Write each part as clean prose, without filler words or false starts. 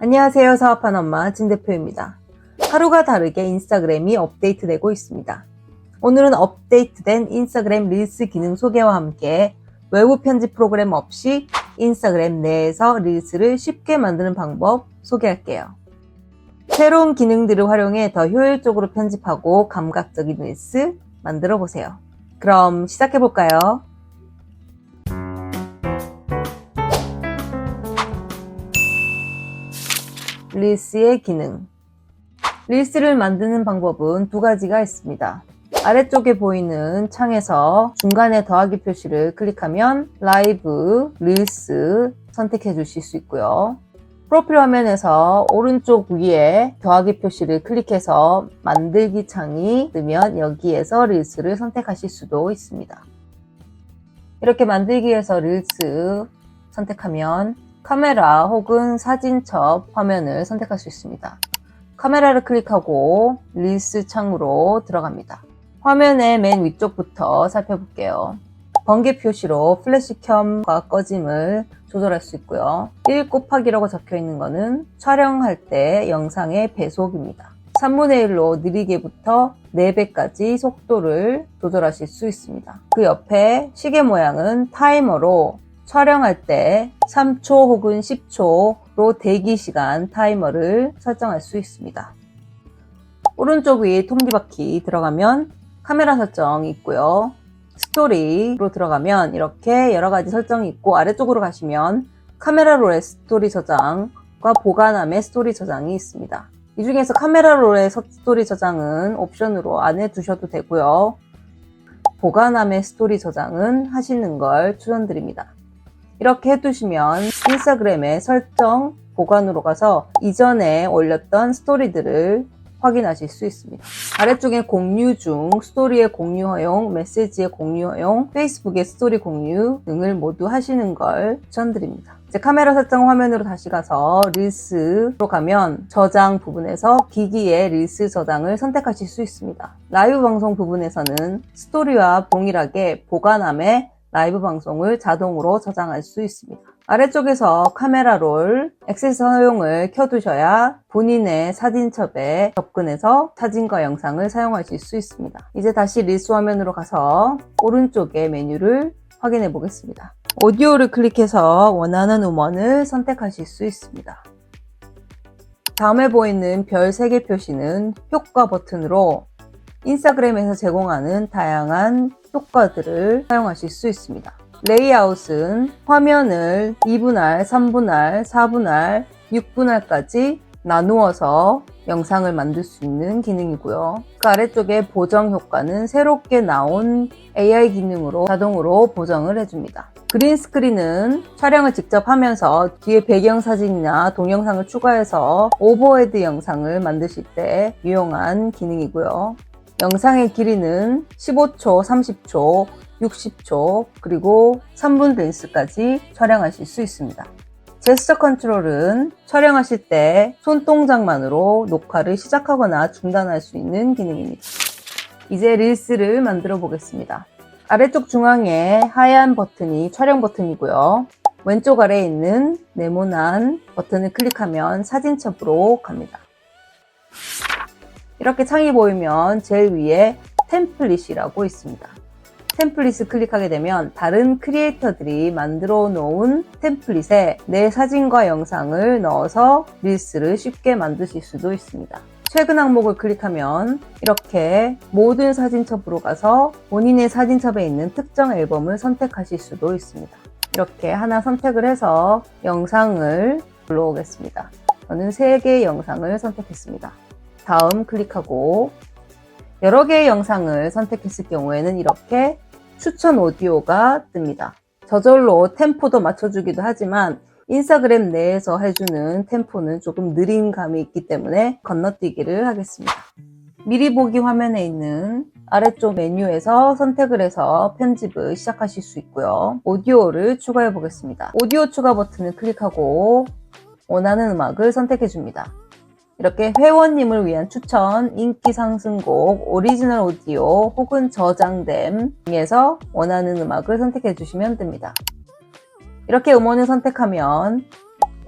안녕하세요. 사업한 엄마 진 대표입니다. 하루가 다르게 인스타그램이 업데이트되고 있습니다. 오늘은 업데이트된 인스타그램 릴스 기능 소개와 함께 외부 편집 프로그램 없이 인스타그램 내에서 릴스를 쉽게 만드는 방법 소개할게요. 새로운 기능들을 활용해 더 효율적으로 편집하고 감각적인 릴스 만들어 보세요. 그럼 시작해 볼까요? 릴스의 기능. 릴스를 만드는 방법은 두 가지가 있습니다. 아래쪽에 보이는 창에서 중간에 더하기 표시를 클릭하면 라이브, 릴스 선택해 주실 수 있고요. 프로필 화면에서 오른쪽 위에 더하기 표시를 클릭해서 만들기 창이 뜨면 여기에서 릴스를 선택하실 수도 있습니다. 이렇게 만들기에서 릴스 선택하면 카메라 혹은 사진첩 화면을 선택할 수 있습니다. 카메라를 클릭하고 릴스 창으로 들어갑니다. 화면의 맨 위쪽부터 살펴볼게요. 번개 표시로 플래시켬과 꺼짐을 조절할 수 있고요. 1곱하기라고 적혀 있는 것은 촬영할 때 영상의 배속입니다. 3분의 1로 느리게부터 4배까지 속도를 조절하실 수 있습니다. 그 옆에 시계 모양은 타이머로 촬영할 때 3초 혹은 10초로 대기시간 타이머를 설정할 수 있습니다. 오른쪽 위에 톱니바퀴 들어가면 카메라 설정이 있고요. 스토리로 들어가면 이렇게 여러가지 설정이 있고, 아래쪽으로 가시면 카메라 롤의 스토리 저장과 보관함의 스토리 저장이 있습니다. 이 중에서 카메라 롤의 스토리 저장은 옵션으로 안 해두셔도 되고요. 보관함의 스토리 저장은 하시는 걸 추천드립니다. 이렇게 해두시면 인스타그램의 설정 보관으로 가서 이전에 올렸던 스토리들을 확인하실 수 있습니다. 아래쪽에 공유 중, 스토리의 공유 허용, 메시지의 공유 허용, 페이스북의 스토리 공유 등을 모두 하시는 걸 추천드립니다. 이제 카메라 설정 화면으로 다시 가서 릴스로 가면 저장 부분에서 기기의 릴스 저장을 선택하실 수 있습니다. 라이브 방송 부분에서는 스토리와 동일하게 보관함에 라이브 방송을 자동으로 저장할 수 있습니다. 아래쪽에서 카메라 롤, 액세스 허용을 켜두셔야 본인의 사진첩에 접근해서 사진과 영상을 사용하실 수 있습니다. 이제 다시 릴스 화면으로 가서 오른쪽의 메뉴를 확인해 보겠습니다. 오디오를 클릭해서 원하는 음원을 선택하실 수 있습니다. 다음에 보이는 별 3개 표시는 효과 버튼으로 인스타그램에서 제공하는 다양한 효과들을 사용하실 수 있습니다. 레이아웃은 화면을 2분할, 3분할, 4분할, 6분할까지 나누어서 영상을 만들 수 있는 기능이고요. 그 아래쪽에 보정 효과는 새롭게 나온 AI 기능으로 자동으로 보정을 해줍니다. 그린 스크린은 촬영을 직접 하면서 뒤에 배경사진이나 동영상을 추가해서 오버헤드 영상을 만드실 때 유용한 기능이고요. 영상의 길이는 15초, 30초, 60초, 그리고 3분 릴스까지 촬영하실 수 있습니다. 제스처 컨트롤은 촬영하실 때 손동작만으로 녹화를 시작하거나 중단할 수 있는 기능입니다. 이제 릴스를 만들어 보겠습니다. 아래쪽 중앙에 하얀 버튼이 촬영 버튼이고요. 왼쪽 아래에 있는 네모난 버튼을 클릭하면 사진첩으로 갑니다. 이렇게 창이 보이면 제일 위에 템플릿이라고 있습니다. 템플릿을 클릭하게 되면 다른 크리에이터들이 만들어 놓은 템플릿에 내 사진과 영상을 넣어서 릴스를 쉽게 만드실 수도 있습니다. 최근 항목을 클릭하면 이렇게 모든 사진첩으로 가서 본인의 사진첩에 있는 특정 앨범을 선택하실 수도 있습니다. 이렇게 하나 선택을 해서 영상을 불러오겠습니다. 저는 3개의 영상을 선택했습니다. 다음 클릭하고 여러 개의 영상을 선택했을 경우에는 이렇게 추천 오디오가 뜹니다. 저절로 템포도 맞춰주기도 하지만 인스타그램 내에서 해주는 템포는 조금 느린 감이 있기 때문에 건너뛰기를 하겠습니다. 미리 보기 화면에 있는 아래쪽 메뉴에서 선택을 해서 편집을 시작하실 수 있고요. 오디오를 추가해 보겠습니다. 오디오 추가 버튼을 클릭하고 원하는 음악을 선택해 줍니다. 이렇게 회원님을 위한 추천, 인기 상승곡, 오리지널 오디오 혹은 저장됨 중에서 원하는 음악을 선택해 주시면 됩니다. 이렇게 음원을 선택하면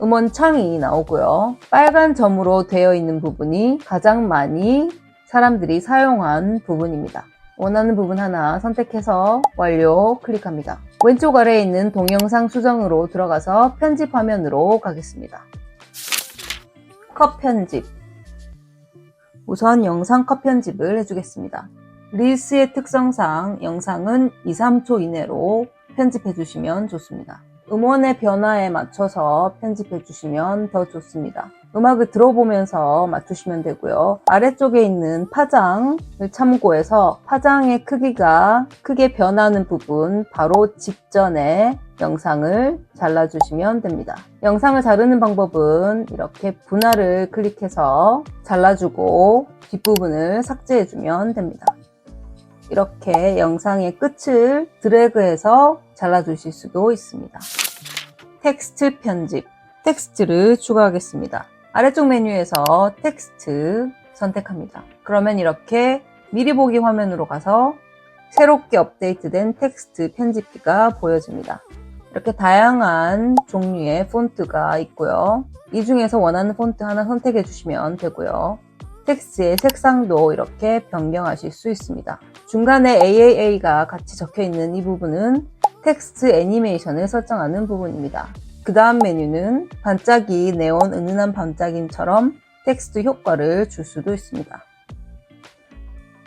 음원 창이 나오고요. 빨간 점으로 되어 있는 부분이 가장 많이 사람들이 사용한 부분입니다. 원하는 부분 하나 선택해서 완료 클릭합니다. 왼쪽 아래에 있는 동영상 수정으로 들어가서 편집 화면으로 가겠습니다. 컷 편집. 우선 영상 컷 편집을 해주겠습니다. 릴스의 특성상 영상은 2-3초 이내로 편집해 주시면 좋습니다. 음원의 변화에 맞춰서 편집해 주시면 더 좋습니다. 음악을 들어보면서 맞추시면 되고요. 아래쪽에 있는 파장을 참고해서 파장의 크기가 크게 변하는 부분 바로 직전에 영상을 잘라주시면 됩니다. 영상을 자르는 방법은 이렇게 분할을 클릭해서 잘라주고 뒷부분을 삭제해주면 됩니다. 이렇게 영상의 끝을 드래그해서 잘라주실 수도 있습니다. 텍스트 편집. 텍스트를 추가하겠습니다. 아래쪽 메뉴에서 텍스트 선택합니다. 그러면 이렇게 미리 보기 화면으로 가서 새롭게 업데이트된 텍스트 편집기가 보여집니다. 이렇게 다양한 종류의 폰트가 있고요. 이 중에서 원하는 폰트 하나 선택해 주시면 되고요. 텍스트의 색상도 이렇게 변경하실 수 있습니다. 중간에 AAA가 같이 적혀 있는 이 부분은 텍스트 애니메이션을 설정하는 부분입니다. 그 다음 메뉴는 반짝이, 네온, 은은한 반짝임처럼 텍스트 효과를 줄 수도 있습니다.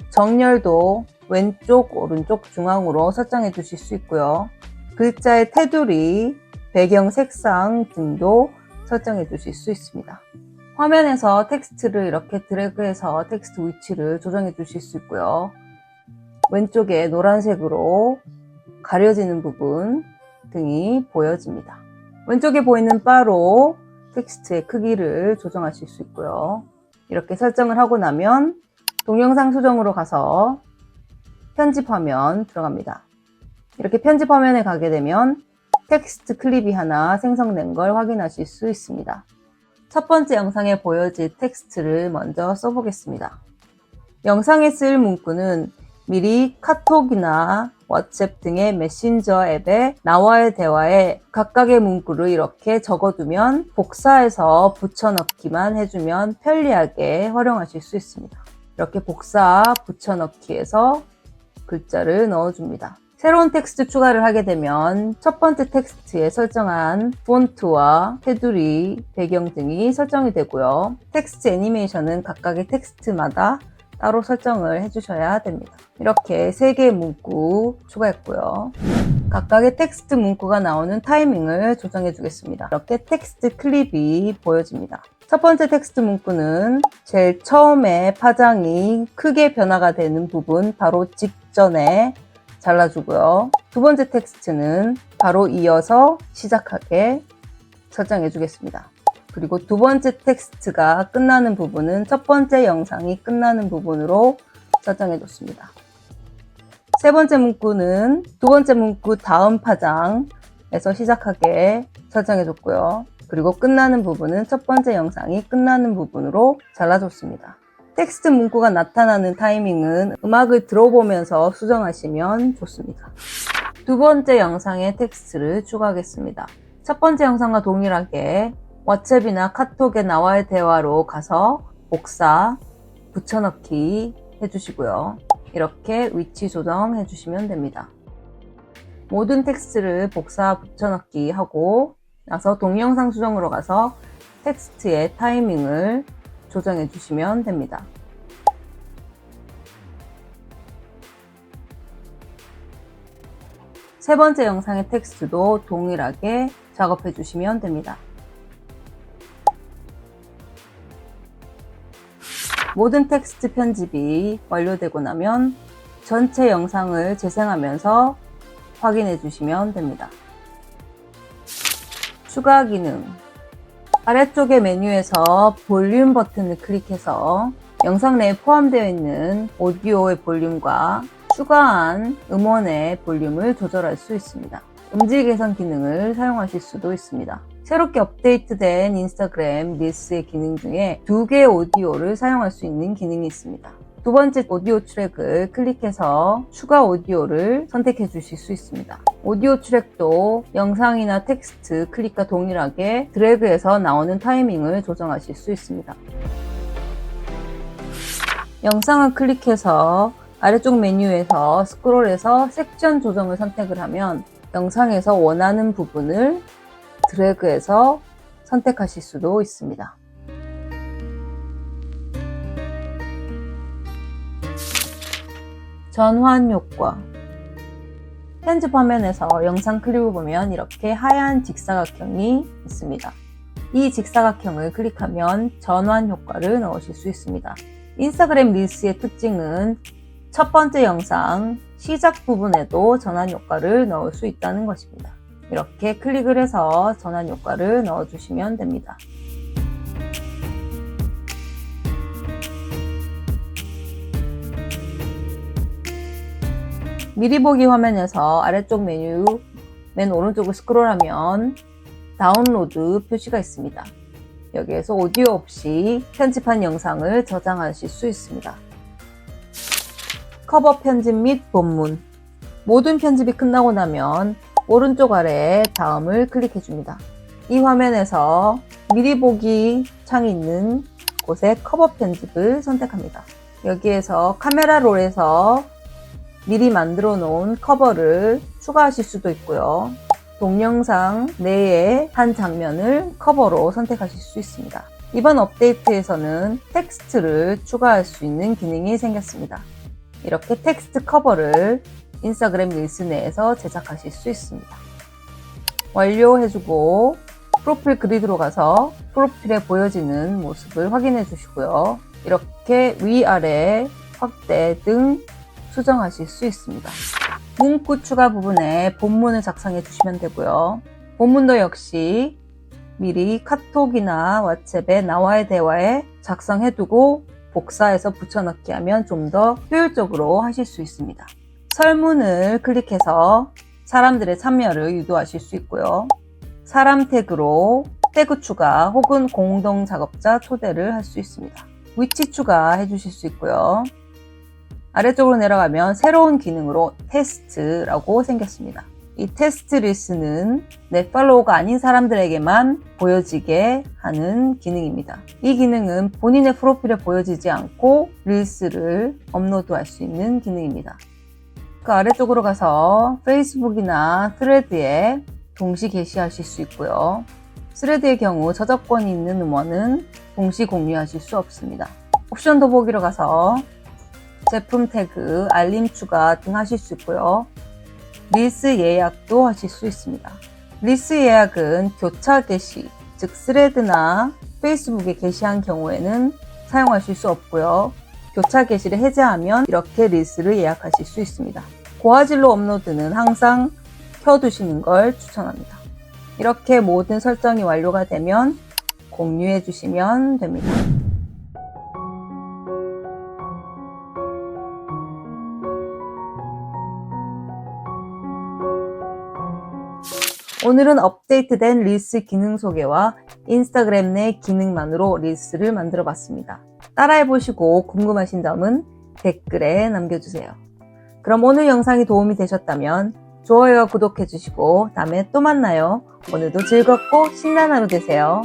정렬도 왼쪽, 오른쪽, 중앙으로 설정해 주실 수 있고요. 글자의 테두리, 배경 색상 등도 설정해 주실 수 있습니다. 화면에서 텍스트를 이렇게 드래그해서 텍스트 위치를 조정해 주실 수 있고요. 왼쪽에 노란색으로 가려지는 부분 등이 보여집니다. 왼쪽에 보이는 바로 텍스트의 크기를 조정하실 수 있고요. 이렇게 설정을 하고 나면 동영상 수정으로 가서 편집 화면 들어갑니다. 이렇게 편집 화면에 가게 되면 텍스트 클립이 하나 생성된 걸 확인하실 수 있습니다. 첫 번째 영상에 보여질 텍스트를 먼저 써보겠습니다. 영상에 쓸 문구는 미리 카톡이나 왓츠앱 등의 메신저 앱에 나와의 대화에 각각의 문구를 이렇게 적어두면 복사해서 붙여넣기만 해주면 편리하게 활용하실 수 있습니다. 이렇게 복사, 붙여넣기해서 글자를 넣어줍니다. 새로운 텍스트 추가를 하게 되면 첫 번째 텍스트에 설정한 폰트와 테두리, 배경 등이 설정이 되고요. 텍스트 애니메이션은 각각의 텍스트마다 따로 설정을 해주셔야 됩니다. 이렇게 3개의 문구 추가했고요. 각각의 텍스트 문구가 나오는 타이밍을 조정해 주겠습니다. 이렇게 텍스트 클립이 보여집니다. 첫 번째 텍스트 문구는 제일 처음에 파장이 크게 변화가 되는 부분 바로 직전에 잘라주고요. 두 번째 텍스트는 바로 이어서 시작하게 설정해 주겠습니다. 그리고 두 번째 텍스트가 끝나는 부분은 첫 번째 영상이 끝나는 부분으로 설정해 뒀습니다. 세 번째 문구는 두 번째 문구 다음 파장에서 시작하게 설정해 줬고요. 그리고 끝나는 부분은 첫 번째 영상이 끝나는 부분으로 잘라줬습니다. 텍스트 문구가 나타나는 타이밍은 음악을 들어보면서 수정하시면 좋습니다. 두 번째 영상에 텍스트를 추가하겠습니다. 첫 번째 영상과 동일하게 왓츠앱이나 카톡에 나와의 대화로 가서 복사, 붙여넣기 해주시고요. 이렇게 위치 조정 해주시면 됩니다. 모든 텍스트를 복사, 붙여넣기 하고 나서 동영상 수정으로 가서 텍스트의 타이밍을 조정해 주시면 됩니다. 세 번째 영상의 텍스트도 동일하게 작업해 주시면 됩니다. 모든 텍스트 편집이 완료되고 나면 전체 영상을 재생하면서 확인해 주시면 됩니다. 추가 기능. 아래쪽의 메뉴에서 볼륨 버튼을 클릭해서 영상 내에 포함되어 있는 오디오의 볼륨과 추가한 음원의 볼륨을 조절할 수 있습니다. 음질 개선 기능을 사용하실 수도 있습니다. 새롭게 업데이트된 인스타그램 릴스의 기능 중에 2개의 오디오를 사용할 수 있는 기능이 있습니다. 두 번째 오디오 트랙을 클릭해서 추가 오디오를 선택해 주실 수 있습니다. 오디오 트랙도 영상이나 텍스트 클릭과 동일하게 드래그해서 나오는 타이밍을 조정하실 수 있습니다. 영상을 클릭해서 아래쪽 메뉴에서 스크롤해서 섹션 조정을 선택을 하면 영상에서 원하는 부분을 드래그해서 선택하실 수도 있습니다. 전환 효과. 편집 화면에서 영상 클립을 보면 이렇게 하얀 직사각형이 있습니다. 이 직사각형을 클릭하면 전환 효과를 넣으실 수 있습니다. 인스타그램 릴스의 특징은 첫 번째 영상 시작 부분에도 전환 효과를 넣을 수 있다는 것입니다. 이렇게 클릭을 해서 전환 효과를 넣어주시면 됩니다. 미리 보기 화면에서 아래쪽 메뉴 맨 오른쪽을 스크롤하면 다운로드 표시가 있습니다. 여기에서 오디오 없이 편집한 영상을 저장하실 수 있습니다. 커버 편집 및 본문. 모든 편집이 끝나고 나면 오른쪽 아래에 다음을 클릭해 줍니다. 이 화면에서 미리 보기 창이 있는 곳에 커버 편집을 선택합니다. 여기에서 카메라 롤에서 미리 만들어 놓은 커버를 추가하실 수도 있고요. 동영상 내에 한 장면을 커버로 선택하실 수 있습니다. 이번 업데이트에서는 텍스트를 추가할 수 있는 기능이 생겼습니다. 이렇게 텍스트 커버를 인스타그램 릴스 내에서 제작하실 수 있습니다. 완료해주고 프로필 그리드로 가서 프로필에 보여지는 모습을 확인해 주시고요. 이렇게 위아래 확대 등 수정하실 수 있습니다. 문구 추가 부분에 본문을 작성해 주시면 되고요. 본문도 역시 미리 카톡이나 왓츠앱에 나와의 대화에 작성해 두고 복사해서 붙여넣기 하면 좀 더 효율적으로 하실 수 있습니다. 설문을 클릭해서 사람들의 참여를 유도하실 수 있고요. 사람 태그로 태그 추가 혹은 공동 작업자 초대를 할 수 있습니다. 위치 추가해 주실 수 있고요. 아래쪽으로 내려가면 새로운 기능으로 테스트라고 생겼습니다. 이 테스트 릴스는 내 팔로워가 아닌 사람들에게만 보여지게 하는 기능입니다. 이 기능은 본인의 프로필에 보여지지 않고 릴스를 업로드할 수 있는 기능입니다. 그 아래쪽으로 가서 페이스북이나 스레드에 동시 게시하실 수 있고요. 스레드의 경우 저작권이 있는 음원은 동시 공유하실 수 없습니다. 옵션 더보기로 가서 제품 태그, 알림 추가 등 하실 수 있고요. 릴스 예약도 하실 수 있습니다. 릴스 예약은 교차 게시, 즉 스레드나 페이스북에 게시한 경우에는 사용하실 수 없고요. 교차 게시를 해제하면 이렇게 릴스를 예약하실 수 있습니다. 고화질로 업로드는 항상 켜두시는 걸 추천합니다. 이렇게 모든 설정이 완료가 되면 공유해 주시면 됩니다. 오늘은 업데이트된 릴스 기능 소개와 인스타그램 내 기능만으로 릴스를 만들어 봤습니다. 따라해보시고 궁금하신 점은 댓글에 남겨주세요. 그럼 오늘 영상이 도움이 되셨다면 좋아요와 구독해주시고 다음에 또 만나요. 오늘도 즐겁고 신나는 하루 되세요.